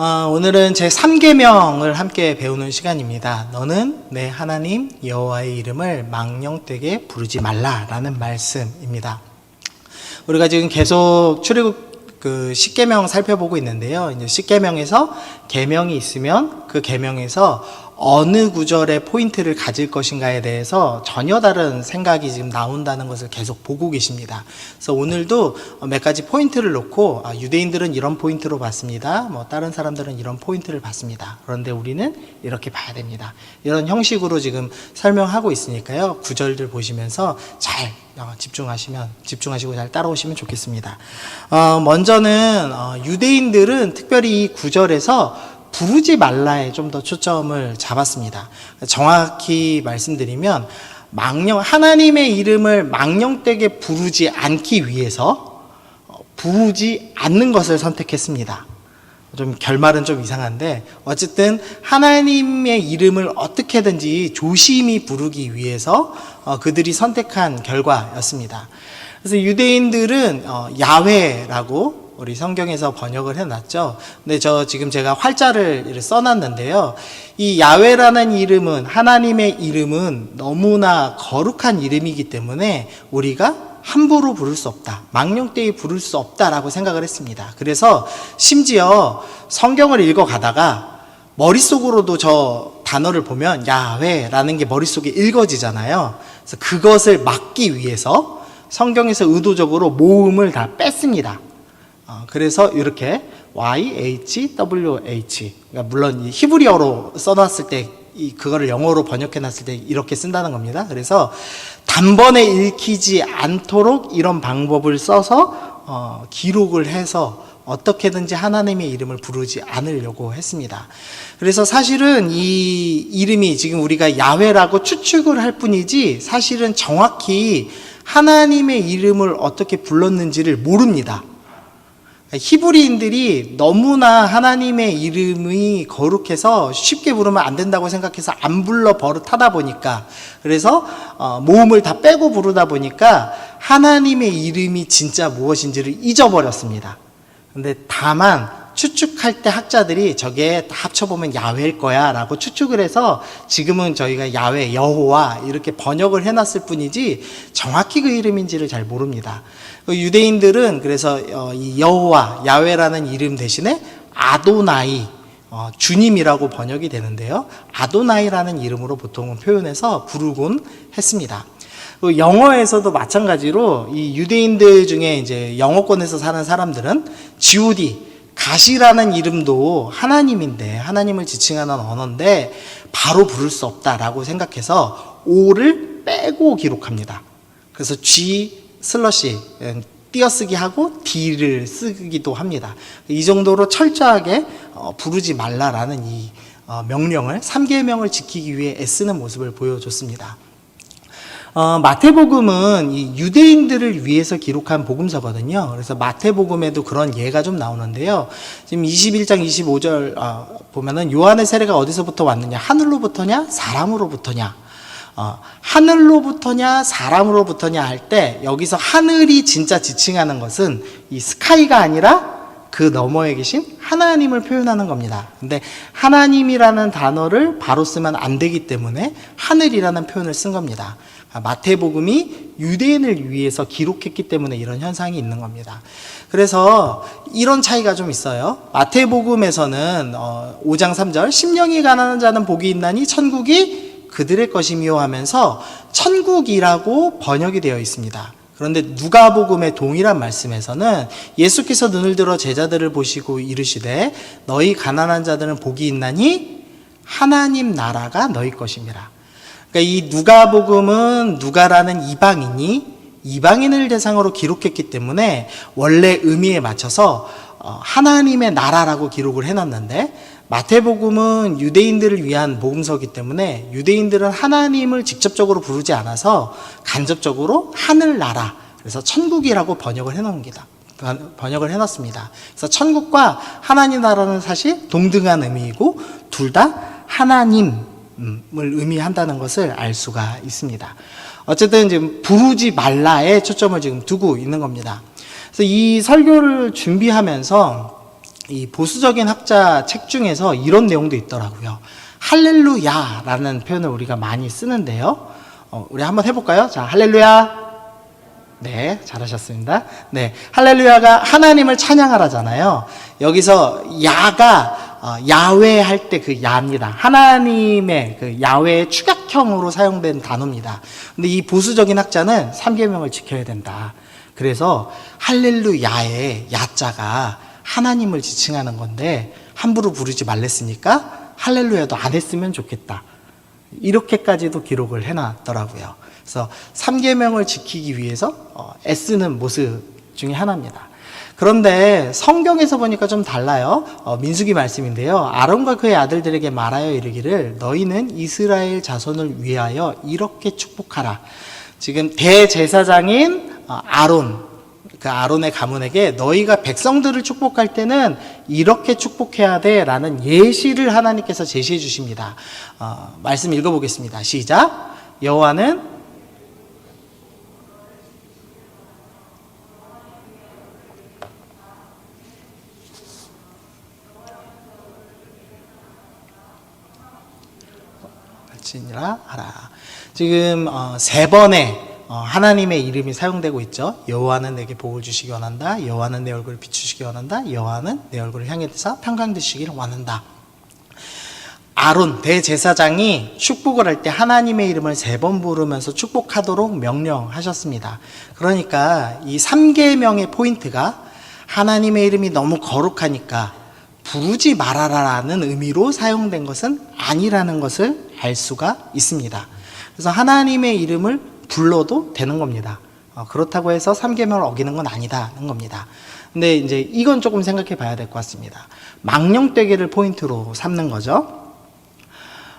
오늘은 제 3계명을 함께 배우는 시간입니다. 너는 내 하나님 여호와의 이름을 망령되게 부르지 말라라는 말씀입니다. 우리가 지금 계속 출애굽 10계명 살펴보고 있는데요. 이제 10계명에서 계명이 있으면 그 계명에서 어느 구절에 포인트를 가질 것인가에 대해서 전혀 다른 생각이 지금 나온다는 것을 계속 보고 계십니다. 그래서 오늘도 몇 가지 포인트를 놓고 유대인들은 이런 포인트로 봤습니다. 다른 사람들은 이런 포인트를 봤습니다. 그런데 우리는 이렇게 봐야 됩니다. 이런 형식으로 지금 설명하고 있으니까요. 구절들 보시면서 잘 집중하시고 잘 따라오시면 좋겠습니다. 먼저는 유대인들은 특별히 이 구절에서 부르지 말라에 좀 더 초점을 잡았습니다. 정확히 말씀드리면 하나님의 이름을 망령되게 부르지 않기 위해서 부르지 않는 것을 선택했습니다. 좀 결말은 좀 이상한데 어쨌든 하나님의 이름을 어떻게든지 조심히 부르기 위해서 그들이 선택한 결과였습니다. 그래서 유대인들은 야훼라고 우리 성경에서 번역을 해놨죠. 근데 지금 제가 활자를 써놨는데요. 이 야훼라는 이름은, 하나님의 이름은 너무나 거룩한 이름이기 때문에 우리가 함부로 부를 수 없다, 망령되이 부를 수 없다라고 생각을 했습니다. 그래서 심지어 성경을 읽어가다가 머릿속으로도 저 단어를 보면 야훼라는 게 머릿속에 읽어지잖아요. 그래서 그것을 막기 위해서 성경에서 의도적으로 모음을 다 뺐습니다. 그래서 이렇게 YHWH, 그러니까 물론 이 히브리어로 써놨을 때 그거를 영어로 번역해놨을 때 이렇게 쓴다는 겁니다. 그래서 단번에 읽히지 않도록 이런 방법을 써서 기록을 해서 어떻게든지 하나님의 이름을 부르지 않으려고 했습니다. 그래서 사실은 이 이름이 지금 우리가 야훼라고 추측을 할 뿐이지 사실은 정확히 하나님의 이름을 어떻게 불렀는지를 모릅니다. 히브리인들이 너무나 하나님의 이름이 거룩해서 쉽게 부르면 안 된다고 생각해서 안 불러 버릇하다 보니까, 그래서 모음을 다 빼고 부르다 보니까 하나님의 이름이 진짜 무엇인지를 잊어버렸습니다. 근데 다만 추측할 때 학자들이 저게 다 합쳐보면 야훼일 거야 라고 추측을 해서 지금은 저희가 야훼, 여호와 이렇게 번역을 해놨을 뿐이지 정확히 그 이름인지를 잘 모릅니다. 유대인들은 그래서 이 여호와, 야훼라는 이름 대신에 아도나이, 주님이라고 번역이 되는데요. 아도나이라는 이름으로 보통은 표현해서 부르곤 했습니다. 영어에서도 마찬가지로 이 유대인들 중에 이제 영어권에서 사는 사람들은 GOD, 갓이라는 이름도 하나님인데, 하나님을 지칭하는 언어인데 바로 부를 수 없다라고 생각해서 O를 빼고 기록합니다. 그래서 G 슬러시 띄어쓰기 하고 D를 쓰기도 합니다. 이 정도로 철저하게 부르지 말라라는 이 명령을, 3계명을 지키기 위해 애쓰는 모습을 보여줬습니다. 마태복음은 이 유대인들을 위해서 기록한 복음서거든요. 그래서 마태복음에도 그런 예가 좀 나오는데요. 지금 21장 25절 보면은 요한의 세례가 어디서부터 왔느냐? 하늘로부터냐? 사람으로부터냐? 하늘로부터냐? 사람으로부터냐 할 때 여기서 하늘이 진짜 지칭하는 것은 이 스카이가 아니라 그 너머에 계신 하나님을 표현하는 겁니다. 근데 하나님이라는 단어를 바로 쓰면 안 되기 때문에 하늘이라는 표현을 쓴 겁니다. 마태복음이 유대인을 위해서 기록했기 때문에 이런 현상이 있는 겁니다. 그래서 이런 차이가 좀 있어요. 마태복음에서는 5장 3절 심령이 가난한 자는 복이 있나니 천국이 그들의 것이며 하면서 천국이라고 번역이 되어 있습니다. 그런데 누가복음의 동일한 말씀에서는 예수께서 눈을 들어 제자들을 보시고 이르시되 너희 가난한 자들은 복이 있나니 하나님 나라가 너희 것임이라. 그러니까 이 누가복음은 누가라는 이방인을 대상으로 기록했기 때문에 원래 의미에 맞춰서 하나님의 나라라고 기록을 해놨는데, 마태복음은 유대인들을 위한 복음서이기 때문에 유대인들은 하나님을 직접적으로 부르지 않아서 간접적으로 하늘나라, 그래서 천국이라고 번역을 해놨습니다. 그래서 천국과 하나님 나라는 사실 동등한 의미이고 둘 다 하나님을 의미한다는 것을 알 수가 있습니다. 어쨌든 지금 부르지 말라에 초점을 지금 두고 있는 겁니다. 그래서 이 설교를 준비하면서 이 보수적인 학자 책 중에서 이런 내용도 있더라고요. 할렐루야라는 표현을 우리가 많이 쓰는데요. 우리 한번 해볼까요? 자, 할렐루야. 네, 잘하셨습니다. 네, 할렐루야가 하나님을 찬양하라잖아요. 여기서 야가 야훼 할 때 그 야입니다. 하나님의 그 야훼의 축약형으로 사용된 단어입니다. 근데 이 보수적인 학자는 3계명을 지켜야 된다. 그래서 할렐루야의 야자가 하나님을 지칭하는 건데 함부로 부르지 말랬으니까 할렐루야도 안 했으면 좋겠다. 이렇게까지도 기록을 해놨더라고요. 그래서 3계명을 지키기 위해서 애쓰는 모습 중에 하나입니다. 그런데 성경에서 보니까 좀 달라요. 민수기 말씀인데요. 아론과 그의 아들들에게 말하여 이르기를 너희는 이스라엘 자손을 위하여 이렇게 축복하라. 지금 대제사장인 아론, 그 아론의 가문에게 너희가 백성들을 축복할 때는 이렇게 축복해야 돼 라는 예시를 하나님께서 제시해 주십니다. 말씀 읽어보겠습니다. 시작. 여호와는 발진이라 하라. 지금 세 번의 하나님의 이름이 사용되고 있죠. 여호와는 내게 복을 주시기 원한다. 여호와는 내 얼굴을 비추시기 원한다. 여호와는 내 얼굴을 향해서 평강되시기를 원한다. 아론 대제사장이 축복을 할 때 하나님의 이름을 3번 부르면서 축복하도록 명령하셨습니다. 그러니까 이 3계명의 포인트가 하나님의 이름이 너무 거룩하니까 부르지 말아라라는 의미로 사용된 것은 아니라는 것을 알 수가 있습니다. 그래서 하나님의 이름을 불러도 되는 겁니다. 그렇다고 해서 3계명을 어기는 건 아니다는 겁니다. 근데 이제 이건 조금 생각해 봐야 될 것 같습니다. 망령되게를 포인트로 삼는 거죠.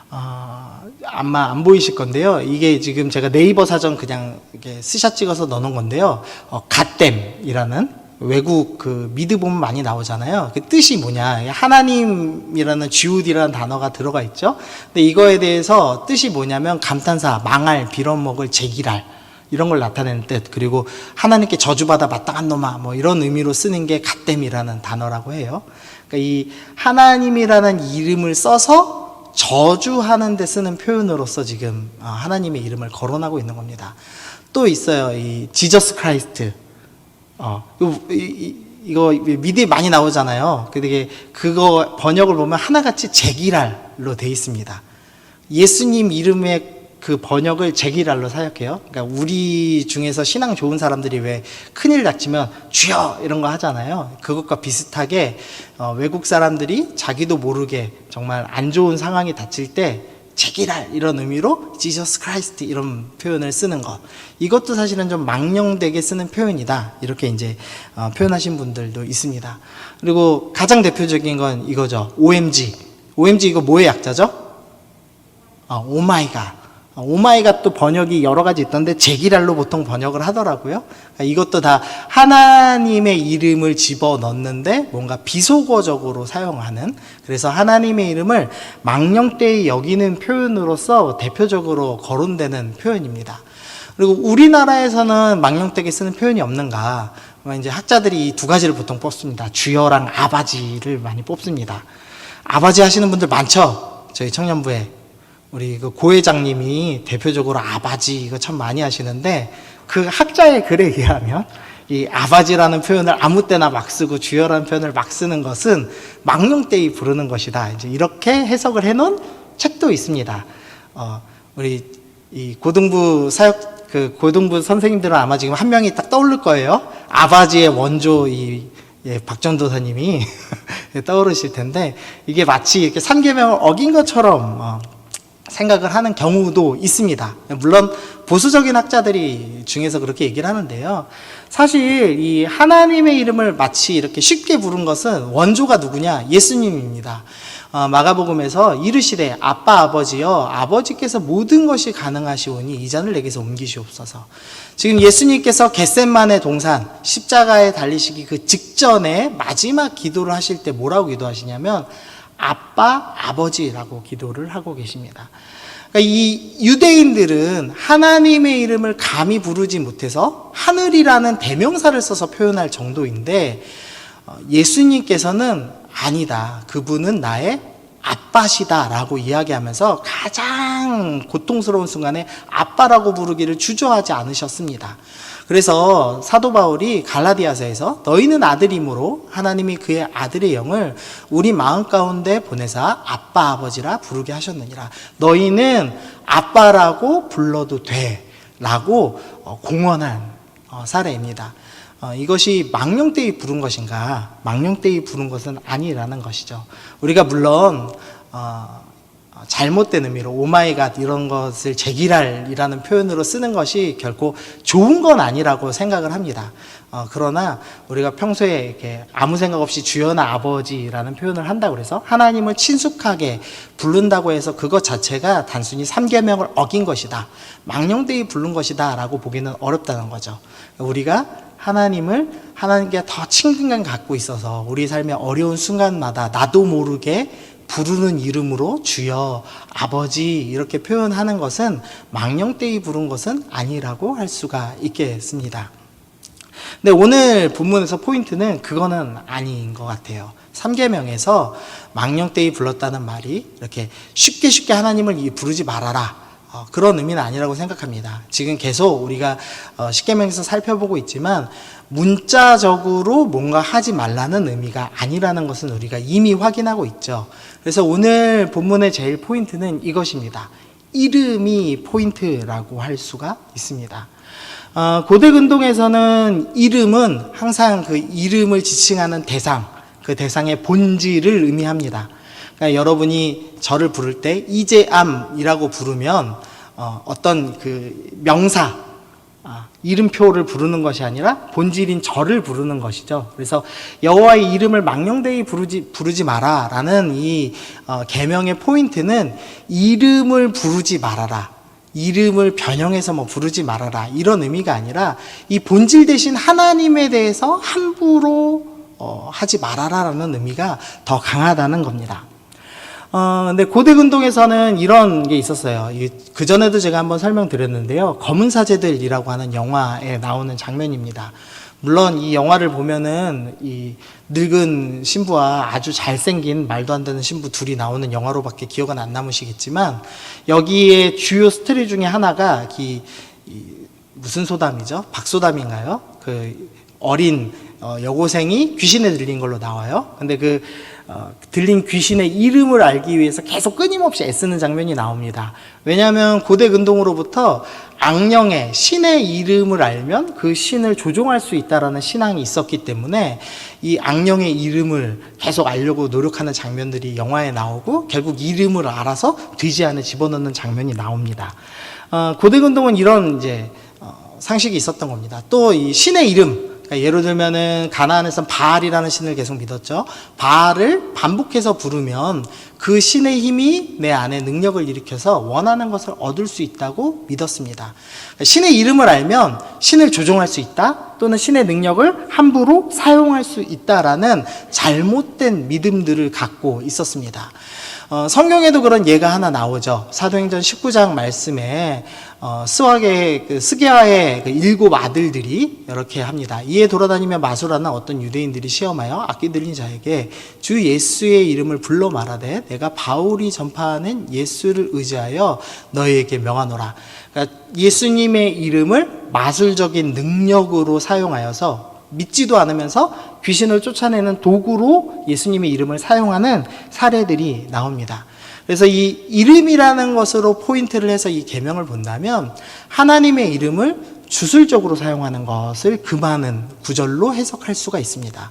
아마 안 보이실 건데요. 이게 지금 제가 네이버 사전 그냥 이렇게 스샷 찍어서 넣어놓은 건데요. 갓댐이라는 외국 그 미드 보면 많이 나오잖아요. 그 뜻이 뭐냐? 하나님이라는 지우디라는 단어가 들어가 있죠. 근데 이거에 대해서 뜻이 뭐냐면 감탄사, 망할, 빌어먹을, 제기랄 이런 걸 나타내는 뜻. 그리고 하나님께 저주받아 마땅한 놈아 뭐 이런 의미로 쓰는 게 갓댐이라는 단어라고 해요. 그러니까 이 하나님이라는 이름을 써서 저주하는 데 쓰는 표현으로서 지금 하나님의 이름을 거론하고 있는 겁니다. 또 있어요. 이 지저스 크라이스트. 이거 미디에 많이 나오잖아요. 근데 그거 번역을 보면 하나같이 제기랄로 돼 있습니다. 예수님 이름의 그 번역을 제기랄로 사역해요. 그러니까 우리 중에서 신앙 좋은 사람들이 왜 큰일 닥치면 주여 이런 거 하잖아요. 그것과 비슷하게 외국 사람들이 자기도 모르게 정말 안 좋은 상황이 닥칠 때 제기랄 이런 의미로 지저스 크라이스트 이런 표현을 쓰는 것, 이것도 사실은 좀 망령되게 쓰는 표현이다 이렇게 이제 표현하신 분들도 있습니다. 그리고 가장 대표적인 건 이거죠. OMG 이거 뭐의 약자죠? 오마이갓. 오마이갓도 번역이 여러 가지 있던데 제기랄로 보통 번역을 하더라고요. 그러니까 이것도 다 하나님의 이름을 집어넣는데 뭔가 비속어적으로 사용하는, 그래서 하나님의 이름을 망령되이 여기는 표현으로서 대표적으로 거론되는 표현입니다. 그리고 우리나라에서는 망령되게 쓰는 표현이 없는가? 이제 학자들이 이 2가지를 보통 뽑습니다. 주여랑 아바지를 많이 뽑습니다. 아바지 하시는 분들 많죠? 저희 청년부에. 우리 그 고 회장님이 대표적으로 아바지 이거 참 많이 하시는데, 그 학자의 글에 의하면 이 아바지라는 표현을 아무 때나 막 쓰고 주여라는 표현을 막 쓰는 것은 망령되이 부르는 것이다. 이제 이렇게 해석을 해놓은 책도 있습니다. 우리 이 고등부 고등부 선생님들은 아마 지금 한 명이 딱 떠오를 거예요. 아바지의 원조 박전도사님이 떠오르실 텐데, 이게 마치 이렇게 3계명을 어긴 것처럼 생각을 하는 경우도 있습니다. 물론 보수적인 학자들이 중에서 그렇게 얘기를 하는데요. 사실 이 하나님의 이름을 마치 이렇게 쉽게 부른 것은 원조가 누구냐? 예수님입니다. 마가복음에서 이르시되 아빠 아버지여 아버지께서 모든 것이 가능하시오니 이 잔을 내게서 옮기시옵소서. 지금 예수님께서 겟셋마네 동산 십자가에 달리시기 그 직전에 마지막 기도를 하실 때 뭐라고 기도하시냐면 아빠, 아버지라고 기도를 하고 계십니다. 그러니까 이 유대인들은 하나님의 이름을 감히 부르지 못해서 하늘이라는 대명사를 써서 표현할 정도인데, 예수님께서는 아니다. 그분은 나의 아빠시다 라고 이야기하면서 가장 고통스러운 순간에 아빠라고 부르기를 주저하지 않으셨습니다. 그래서 사도 바울이 갈라디아서에서 너희는 아들이므로 하나님이 그의 아들의 영을 우리 마음 가운데 보내사 아빠 아버지라 부르게 하셨느니라. 너희는 아빠라고 불러도 돼 라고 공언한 사례입니다. 이것이 망령되이 부른 것인가? 망령되이 부른 것은 아니라는 것이죠. 우리가 물론 잘못된 의미로 오마이갓 이런 것을 제기랄이라는 표현으로 쓰는 것이 결코 좋은 건 아니라고 생각을 합니다. 그러나 우리가 평소에 이렇게 아무 생각 없이 주여나 아버지라는 표현을 한다고 해서 하나님을 친숙하게 부른다고 해서 그것 자체가 단순히 3계명을 어긴 것이다, 망령되이 부른 것이다 라고 보기는 어렵다는 거죠. 우리가 하나님께 더 친근감 갖고 있어서 우리 삶의 어려운 순간마다 나도 모르게 부르는 이름으로 주여, 아버지 이렇게 표현하는 것은 망령되이 부른 것은 아니라고 할 수가 있겠습니다. 근데 오늘 본문에서 포인트는 그거는 아닌 것 같아요. 3계명에서 망령되이 불렀다는 말이 이렇게 쉽게 하나님을 부르지 말아라, 그런 의미는 아니라고 생각합니다. 지금 계속 우리가 10계명에서 살펴보고 있지만 문자적으로 뭔가 하지 말라는 의미가 아니라는 것은 우리가 이미 확인하고 있죠. 그래서 오늘 본문의 제일 포인트는 이것입니다. 이름이 포인트라고 할 수가 있습니다. 고대 근동에서는 이름은 항상 그 이름을 지칭하는 대상, 그 대상의 본질을 의미합니다. 그러니까 여러분이 저를 부를 때 이재암이라고 부르면 어떤 그 명사, 이름표를 부르는 것이 아니라 본질인 저를 부르는 것이죠. 그래서 여호와의 이름을 망령되이 부르지 마라라는 이 계명의 포인트는 이름을 부르지 말아라, 이름을 변형해서 부르지 말아라 이런 의미가 아니라 이 본질 대신 하나님에 대해서 함부로 하지 말아라라는 의미가 더 강하다는 겁니다. 근데 고대 근동에서는 이런 게 있었어요. 그전에도 제가 한번 설명드렸는데요. 검은 사제들이라고 하는 영화에 나오는 장면입니다. 물론 이 영화를 보면은 이 늙은 신부와 아주 잘생긴 말도 안 되는 신부 둘이 나오는 영화로밖에 기억은 안 남으시겠지만, 여기에 주요 스토리 중에 하나가 무슨 소담이죠? 박소담인가요? 그 어린 여고생이 귀신에 들린 걸로 나와요. 근데 들린 귀신의 이름을 알기 위해서 계속 끊임없이 애쓰는 장면이 나옵니다. 왜냐하면 고대 근동으로부터 악령의 신의 이름을 알면 그 신을 조종할 수 있다라는 신앙이 있었기 때문에 이 악령의 이름을 계속 알려고 노력하는 장면들이 영화에 나오고 결국 이름을 알아서 돼지 안에 집어넣는 장면이 나옵니다. 고대 근동은 이런 상식이 있었던 겁니다. 또 이 신의 이름, 예를 들면은 가나안에서는 바알이라는 신을 계속 믿었죠. 바알을 반복해서 부르면 그 신의 힘이 내 안에 능력을 일으켜서 원하는 것을 얻을 수 있다고 믿었습니다. 신의 이름을 알면 신을 조종할 수 있다, 또는 신의 능력을 함부로 사용할 수 있다라는 잘못된 믿음들을 갖고 있었습니다. 성경에도 그런 예가 하나 나오죠. 사도행전 19장 말씀에 스게아의 7 아들들이 이렇게 합니다. 이에 돌아다니며 마술하는 어떤 유대인들이 시험하여 악기 들린 자에게 주 예수의 이름을 불러 말하되 내가 바울이 전파하는 예수를 의지하여 너희에게 명하노라. 그러니까 예수님의 이름을 마술적인 능력으로 사용하여서 믿지도 않으면서 귀신을 쫓아내는 도구로 예수님의 이름을 사용하는 사례들이 나옵니다. 그래서 이 이름이라는 것으로 포인트를 해서 이 계명을 본다면 하나님의 이름을 주술적으로 사용하는 것을 금하는 구절로 해석할 수가 있습니다.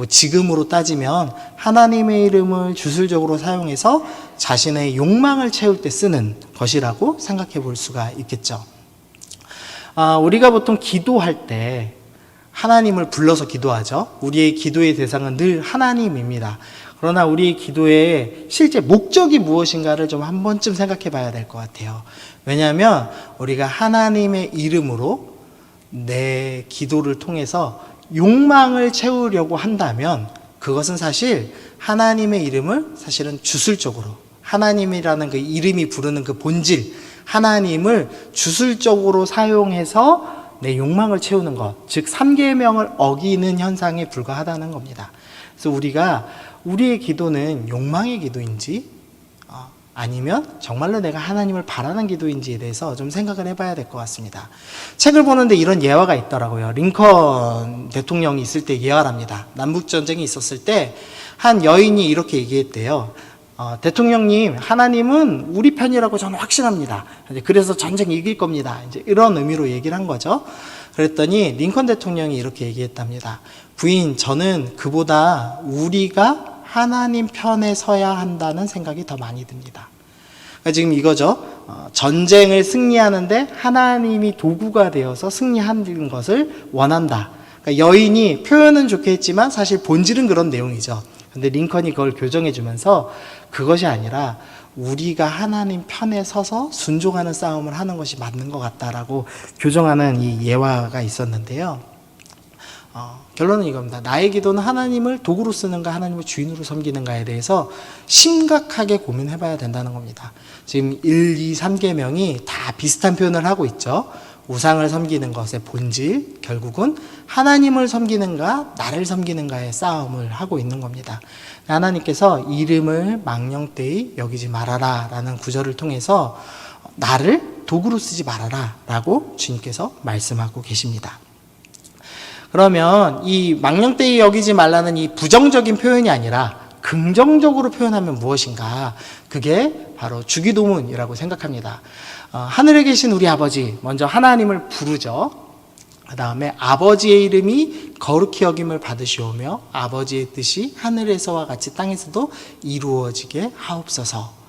지금으로 따지면 하나님의 이름을 주술적으로 사용해서 자신의 욕망을 채울 때 쓰는 것이라고 생각해 볼 수가 있겠죠. 우리가 보통 기도할 때 하나님을 불러서 기도하죠. 우리의 기도의 대상은 늘 하나님입니다. 그러나 우리의 기도의 실제 목적이 무엇인가를 좀 한 번쯤 생각해 봐야 될 것 같아요. 왜냐하면 우리가 하나님의 이름으로 내 기도를 통해서 욕망을 채우려고 한다면 그것은 사실 하나님의 이름을 사실은 주술적으로, 하나님이라는 그 이름이 부르는 그 본질, 하나님을 주술적으로 사용해서 내 욕망을 채우는 것, 즉 3계명을 어기는 현상에 불과하다는 겁니다. 그래서 우리가 우리의 기도는 욕망의 기도인지 아니면 정말로 내가 하나님을 바라는 기도인지에 대해서 좀 생각을 해봐야 될 것 같습니다. 책을 보는데 이런 예화가 있더라고요. 링컨 대통령이 있을 때 예화랍니다. 남북전쟁이 있었을 때 한 여인이 이렇게 얘기했대요. 대통령님, 하나님은 우리 편이라고 저는 확신합니다. 그래서 전쟁 이길 겁니다. 이제 이런 의미로 얘기를 한 거죠. 그랬더니 링컨 대통령이 이렇게 얘기했답니다. 부인, 저는 그보다 우리가 하나님 편에 서야 한다는 생각이 더 많이 듭니다. 그러니까 지금 이거죠. 전쟁을 승리하는데 하나님이 도구가 되어서 승리하는 것을 원한다. 그러니까 여인이 표현은 좋게 했지만 사실 본질은 그런 내용이죠. 근데 링컨이 그걸 교정해 주면서 그것이 아니라 우리가 하나님 편에 서서 순종하는 싸움을 하는 것이 맞는 것 같다라고 교정하는 이 예화가 있었는데요. 결론은 이겁니다. 나의 기도는 하나님을 도구로 쓰는가 하나님을 주인으로 섬기는가에 대해서 심각하게 고민해 봐야 된다는 겁니다. 지금 1, 2, 3계명이 다 비슷한 표현을 하고 있죠. 우상을 섬기는 것의 본질, 결국은 하나님을 섬기는가 나를 섬기는가의 싸움을 하고 있는 겁니다. 하나님께서 이름을 망령되이 여기지 말아라 라는 구절을 통해서 나를 도구로 쓰지 말아라 라고 주님께서 말씀하고 계십니다. 그러면 이 망령되이 여기지 말라는 이 부정적인 표현이 아니라 긍정적으로 표현하면 무엇인가? 그게 바로 주기도문이라고 생각합니다. 하늘에 계신 우리 아버지, 먼저 하나님을 부르죠. 그 다음에 아버지의 이름이 거룩히 여김을 받으시오며 아버지의 뜻이 하늘에서와 같이 땅에서도 이루어지게 하옵소서.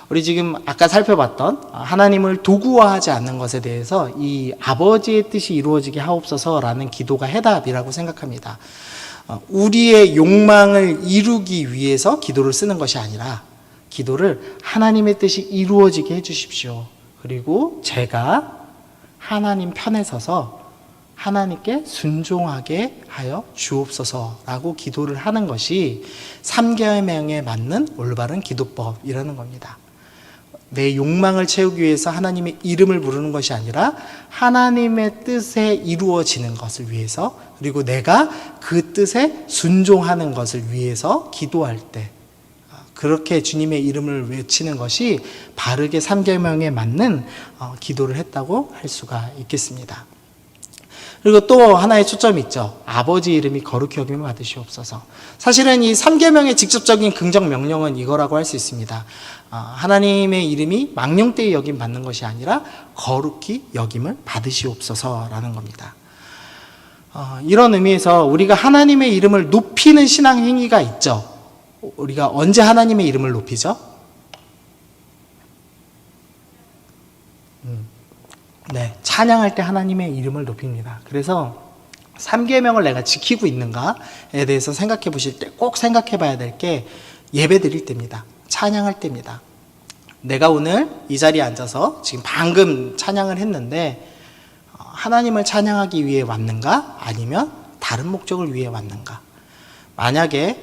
우리 지금 아까 살펴봤던 하나님을 도구화하지 않는 것에 대해서 이 아버지의 뜻이 이루어지게 하옵소서라는 기도가 해답이라고 생각합니다. 우리의 욕망을 이루기 위해서 기도를 쓰는 것이 아니라 기도를 하나님의 뜻이 이루어지게 해주십시오. 그리고 제가 하나님 편에 서서 하나님께 순종하게 하여 주옵소서라고 기도를 하는 것이 3계명에 맞는 올바른 기도법이라는 겁니다. 내 욕망을 채우기 위해서 하나님의 이름을 부르는 것이 아니라 하나님의 뜻에 이루어지는 것을 위해서, 그리고 내가 그 뜻에 순종하는 것을 위해서 기도할 때 그렇게 주님의 이름을 외치는 것이 바르게 3계명에 맞는 기도를 했다고 할 수가 있겠습니다. 그리고 또 하나의 초점이 있죠. 아버지 이름이 거룩히 여김을 받으시옵소서. 사실은 이 3계명의 직접적인 긍정 명령은 이거라고 할 수 있습니다. 하나님의 이름이 망령되이 여김 받는 것이 아니라 거룩히 여김을 받으시옵소서라는 겁니다. 이런 의미에서 우리가 하나님의 이름을 높이는 신앙 행위가 있죠. 우리가 언제 하나님의 이름을 높이죠? 네, 찬양할 때 하나님의 이름을 높입니다. 그래서 3계명을 내가 지키고 있는가에 대해서 생각해 보실 때 꼭 생각해 봐야 될 게 예배 드릴 때입니다. 찬양할 때입니다. 내가 오늘 이 자리에 앉아서 지금 방금 찬양을 했는데 하나님을 찬양하기 위해 왔는가? 아니면 다른 목적을 위해 왔는가? 만약에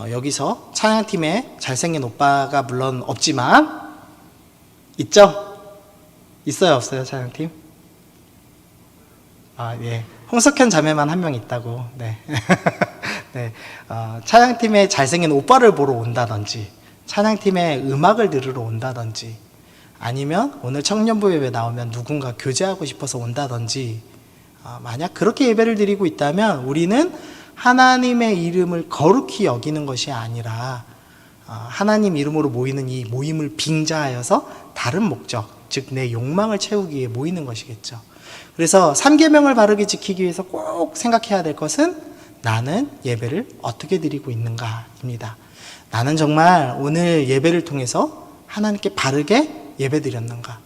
여기서 찬양팀에 잘생긴 오빠가 물론 없지만 있죠? 있어요, 없어요, 찬양팀? 예. 홍석현 자매만 한 명 있다고. 네. 네. 찬양팀에 잘생긴 오빠를 보러 온다든지, 찬양팀에 음악을 들으러 온다든지, 아니면 오늘 청년부 예배 나오면 누군가 교제하고 싶어서 온다든지, 만약 그렇게 예배를 드리고 있다면 우리는 하나님의 이름을 거룩히 여기는 것이 아니라 하나님 이름으로 모이는 이 모임을 빙자하여서 다른 목적, 즉 내 욕망을 채우기 위해 모이는 것이겠죠. 그래서 3계명을 바르게 지키기 위해서 꼭 생각해야 될 것은 나는 예배를 어떻게 드리고 있는가입니다. 나는 정말 오늘 예배를 통해서 하나님께 바르게 예배 드렸는가?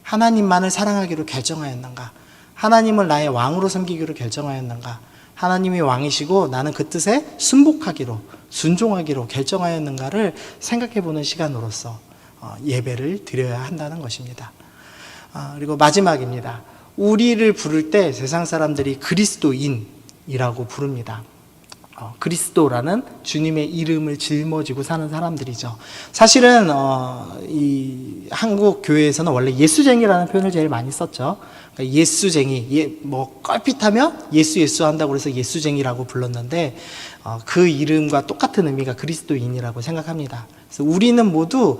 하나님만을 사랑하기로 결정하였는가? 하나님을 나의 왕으로 섬기기로 결정하였는가? 하나님이 왕이시고 나는 그 뜻에 순복하기로, 순종하기로 결정하였는가를 생각해보는 시간으로서 예배를 드려야 한다는 것입니다. 그리고 마지막입니다. 우리를 부를 때 세상 사람들이 그리스도인이라고 부릅니다. 그리스도라는 주님의 이름을 짊어지고 사는 사람들이죠. 사실은 이 한국 교회에서는 원래 예수쟁이라는 표현을 제일 많이 썼죠. 그러니까 예수쟁이, 뭐 껄핏하면 예수 한다고 그래서 예수쟁이라고 불렀는데 그 이름과 똑같은 의미가 그리스도인이라고 생각합니다. 그래서 우리는 모두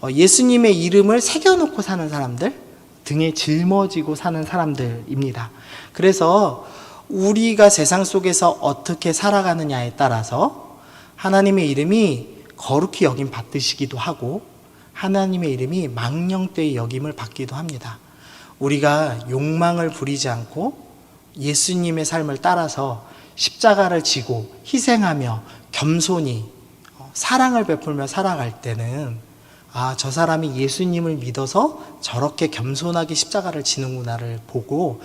예수님의 이름을 새겨놓고 사는 사람들, 등에 짊어지고 사는 사람들입니다. 그래서 우리가 세상 속에서 어떻게 살아가느냐에 따라서 하나님의 이름이 거룩히 여김 받으시기도 하고 하나님의 이름이 망령되이 여김을 받기도 합니다. 우리가 욕망을 부리지 않고 예수님의 삶을 따라서 십자가를 지고 희생하며 겸손히 사랑을 베풀며 살아갈 때는 저 사람이 예수님을 믿어서 저렇게 겸손하게 십자가를 지는구나를 보고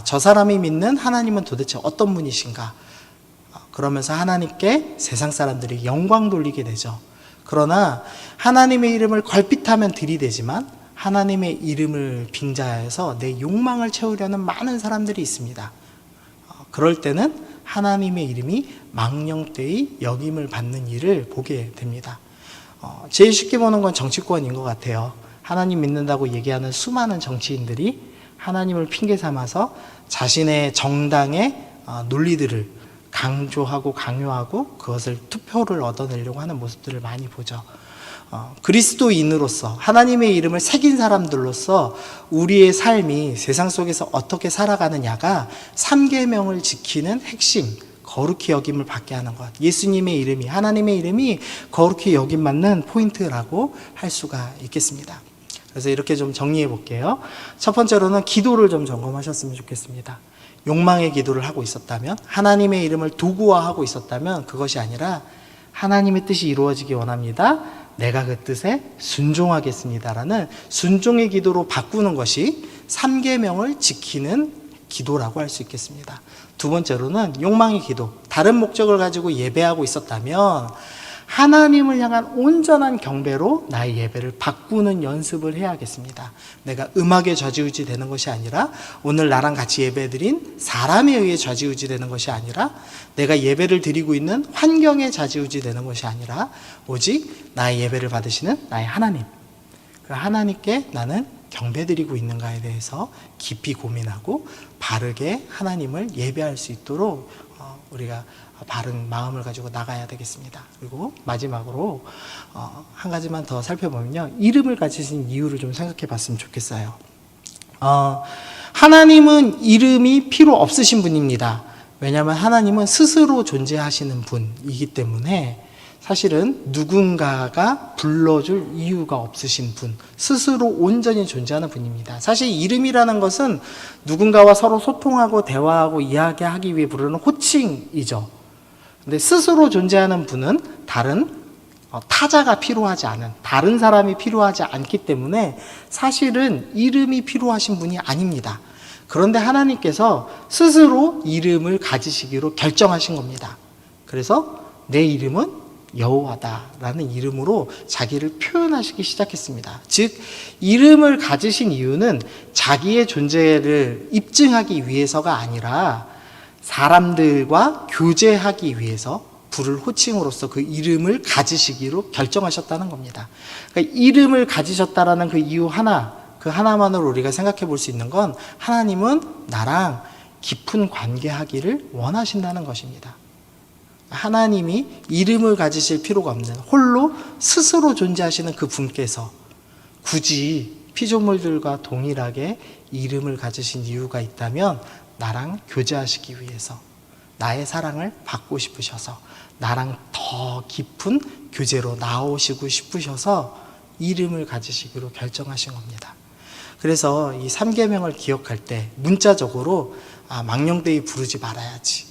저 사람이 믿는 하나님은 도대체 어떤 분이신가, 그러면서 하나님께 세상 사람들이 영광 돌리게 되죠. 그러나 하나님의 이름을 걸핏하면 들이대지만 하나님의 이름을 빙자해서 내 욕망을 채우려는 많은 사람들이 있습니다. 그럴 때는 하나님의 이름이 망령되이 여김을 받는 일을 보게 됩니다. 제일 쉽게 보는 건 정치권인 것 같아요. 하나님 믿는다고 얘기하는 수많은 정치인들이 하나님을 핑계 삼아서 자신의 정당의 논리들을 강조하고 강요하고 그것을 투표를 얻어내려고 하는 모습들을 많이 보죠. 그리스도인으로서 하나님의 이름을 새긴 사람들로서 우리의 삶이 세상 속에서 어떻게 살아가느냐가 3계명을 지키는 핵심, 거룩히 여김을 받게 하는 것, 예수님의 이름이, 하나님의 이름이 거룩히 여김 받는 포인트라고 할 수가 있겠습니다. 그래서 이렇게 좀 정리해 볼게요. 첫 번째로는 기도를 좀 점검하셨으면 좋겠습니다. 욕망의 기도를 하고 있었다면, 하나님의 이름을 도구화하고 있었다면 그것이 아니라 하나님의 뜻이 이루어지기 원합니다, 내가 그 뜻에 순종하겠습니다라는 순종의 기도로 바꾸는 것이 3계명을 지키는 기도라고 할 수 있겠습니다. 두 번째로는 욕망의 기도, 다른 목적을 가지고 예배하고 있었다면 하나님을 향한 온전한 경배로 나의 예배를 바꾸는 연습을 해야겠습니다. 내가 음악에 좌지우지 되는 것이 아니라, 오늘 나랑 같이 예배드린 사람에 의해 좌지우지 되는 것이 아니라, 내가 예배를 드리고 있는 환경에 좌지우지 되는 것이 아니라 오직 나의 예배를 받으시는 나의 하나님, 그 하나님께 나는 경배드리고 있는가에 대해서 깊이 고민하고 바르게 하나님을 예배할 수 있도록 우리가 바른 마음을 가지고 나가야 되겠습니다. 그리고 마지막으로 한 가지만 더 살펴보면요, 이름을 가지신 이유를 좀 생각해 봤으면 좋겠어요. 하나님은 이름이 필요 없으신 분입니다. 왜냐하면 하나님은 스스로 존재하시는 분이기 때문에 사실은 누군가가 불러줄 이유가 없으신 분, 스스로 온전히 존재하는 분입니다. 사실 이름이라는 것은 누군가와 서로 소통하고 대화하고 이야기하기 위해 부르는 호칭이죠. 근데 스스로 존재하는 분은 다른 타자가 필요하지 않은, 다른 사람이 필요하지 않기 때문에 사실은 이름이 필요하신 분이 아닙니다. 그런데 하나님께서 스스로 이름을 가지시기로 결정하신 겁니다. 그래서 내 이름은 여호와다라는 이름으로 자기를 표현하시기 시작했습니다. 즉, 이름을 가지신 이유는 자기의 존재를 입증하기 위해서가 아니라 사람들과 교제하기 위해서 부를 호칭으로서 그 이름을 가지시기로 결정하셨다는 겁니다. 그러니까 이름을 가지셨다라는 그 이유 하나, 그 하나만으로 우리가 생각해 볼 수 있는 건 하나님은 나랑 깊은 관계하기를 원하신다는 것입니다. 하나님이 이름을 가지실 필요가 없는, 홀로 스스로 존재하시는 그 분께서 굳이 피조물들과 동일하게 이름을 가지신 이유가 있다면 나랑 교제하시기 위해서, 나의 사랑을 받고 싶으셔서, 나랑 더 깊은 교제로 나오시고 싶으셔서 이름을 가지시기로 결정하신 겁니다. 그래서 이 3계명을 기억할 때 문자적으로 망령되이 부르지 말아야지,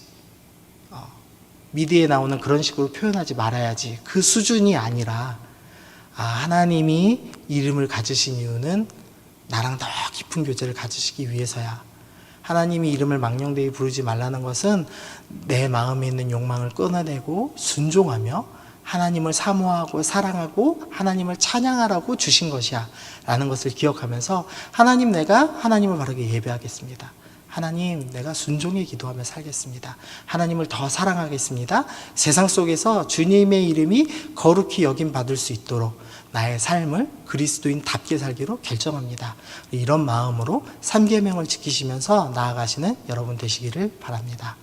미디어에 나오는 그런 식으로 표현하지 말아야지, 그 수준이 아니라 하나님이 이름을 가지신 이유는 나랑 더 깊은 교제를 가지시기 위해서야. 하나님이 이름을 망령되이 부르지 말라는 것은 내 마음에 있는 욕망을 끊어내고 순종하며 하나님을 사모하고 사랑하고 하나님을 찬양하라고 주신 것이야 라는 것을 기억하면서 하나님, 내가 하나님을 바르게 예배하겠습니다. 하나님, 내가 순종의 기도하며 살겠습니다. 하나님을 더 사랑하겠습니다. 세상 속에서 주님의 이름이 거룩히 여김 받을 수 있도록 나의 삶을 그리스도인답게 살기로 결정합니다. 이런 마음으로 3계명을 지키시면서 나아가시는 여러분 되시기를 바랍니다.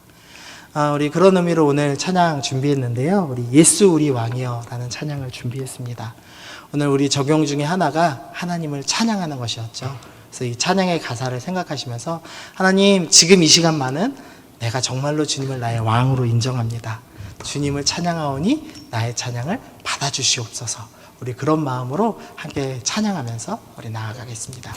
우리 그런 의미로 오늘 찬양 준비했는데요. 우리 예수 우리 왕이여 라는 찬양을 준비했습니다. 오늘 우리 적용 중에 하나가 하나님을 찬양하는 것이었죠. 그래서 이 찬양의 가사를 생각하시면서 하나님, 지금 이 시간만은 내가 정말로 주님을 나의 왕으로 인정합니다. 주님을 찬양하오니 나의 찬양을 받아주시옵소서. 우리 그런 마음으로 함께 찬양하면서 우리 나아가겠습니다.